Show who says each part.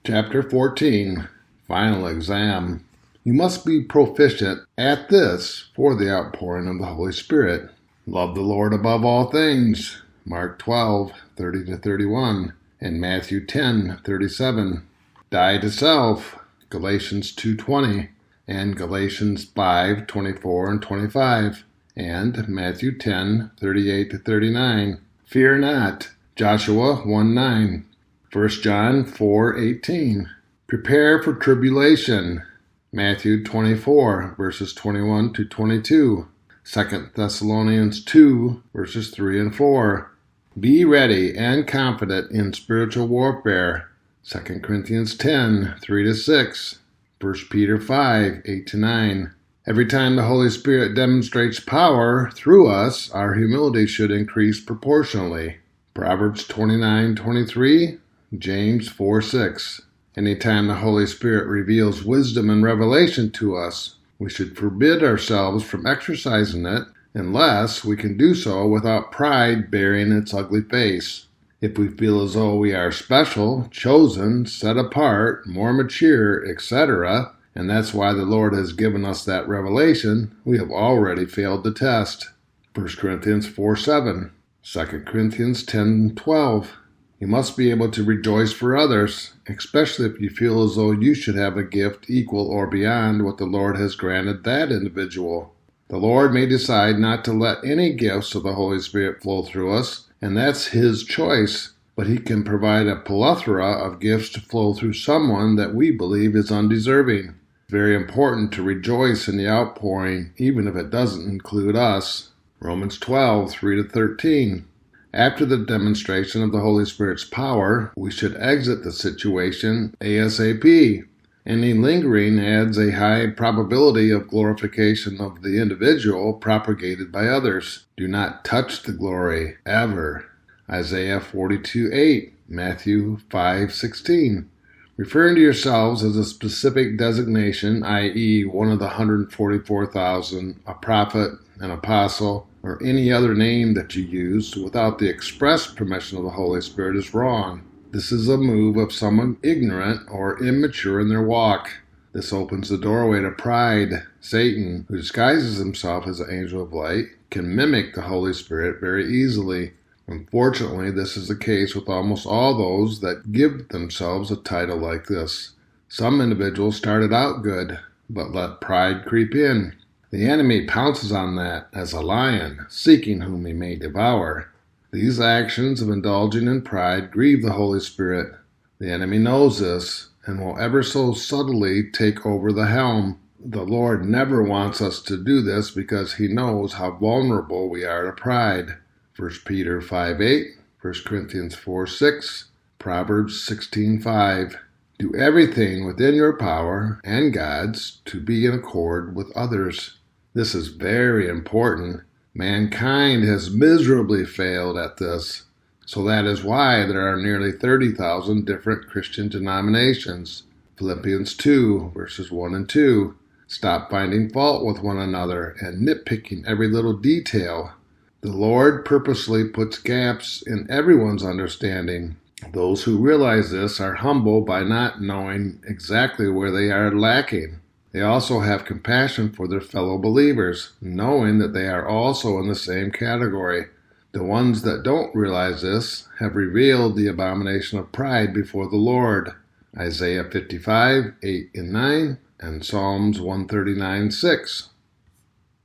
Speaker 1: Chapter 14, Final Exam. You must be proficient at this for the outpouring of the Holy Spirit. Love the Lord above all things, Mark 12:30-31, and Matthew 10:37. Die to self, Galatians 2:20, and Galatians 5:24 and 25, and Matthew 10:38-39. Fear not, Joshua 1:9. 1 John 4:18. Prepare for tribulation, Matthew 24, verses 21-22. 2 Thessalonians 2, verses 3 and 4. Be ready and confident in spiritual warfare, 2 Corinthians 10, 3-6. 1 Peter 5, 8-9. Every time the Holy Spirit demonstrates power through us, our humility should increase proportionally. Proverbs 29:23. James 4:6. Anytime the Holy Spirit reveals wisdom and revelation to us, we should forbid ourselves from exercising it unless we can do so without pride bearing its ugly face. If we feel as though we are special, chosen, set apart, more mature, etc., and that's why the Lord has given us that revelation, we have already failed the test. 1 Corinthians 4:7. 2 Corinthians 10:12. You must be able to rejoice for others, especially if you feel as though you should have a gift equal or beyond what the Lord has granted that individual. The Lord may decide not to let any gifts of the Holy Spirit flow through us, and that's His choice, but He can provide a plethora of gifts to flow through someone that we believe is undeserving. It's very important to rejoice in the outpouring, even if it doesn't include us. Romans 12, 3-13. After the demonstration of the Holy Spirit's power, we should exit the situation ASAP. Any lingering adds a high probability of glorification of the individual propagated by others. Do not touch the glory, ever. Isaiah 42:8, Matthew 5:16. Referring to yourselves as a specific designation, i.e. one of the 144,000, a prophet, an apostle, or any other name that you use without the express permission of the Holy Spirit is wrong. This is a move of someone ignorant or immature in their walk. This opens the doorway to pride. Satan, who disguises himself as an angel of light, can mimic the Holy Spirit very easily. Unfortunately, this is the case with almost all those that give themselves a title like this. Some individuals started out good, but let pride creep in. The enemy pounces on that as a lion, seeking whom he may devour. These actions of indulging in pride grieve the Holy Spirit. The enemy knows this and will ever so subtly take over the helm. The Lord never wants us to do this because He knows how vulnerable we are to pride. 1 Peter 5:8, 1 Corinthians 4:6, Proverbs 16:5. Do everything within your power and God's to be in accord with others. This is very important. Mankind has miserably failed at this. So that is why there are nearly 30,000 different Christian denominations. Philippians 2, verses 1 and 2. Stop finding fault with one another and nitpicking every little detail. The Lord purposely puts gaps in everyone's understanding. Those who realize this are humble by not knowing exactly where they are lacking. They also have compassion for their fellow believers, knowing that they are also in the same category. The ones that don't realize this have revealed the abomination of pride before the Lord. Isaiah 55:8 and 9, and Psalms 139:6.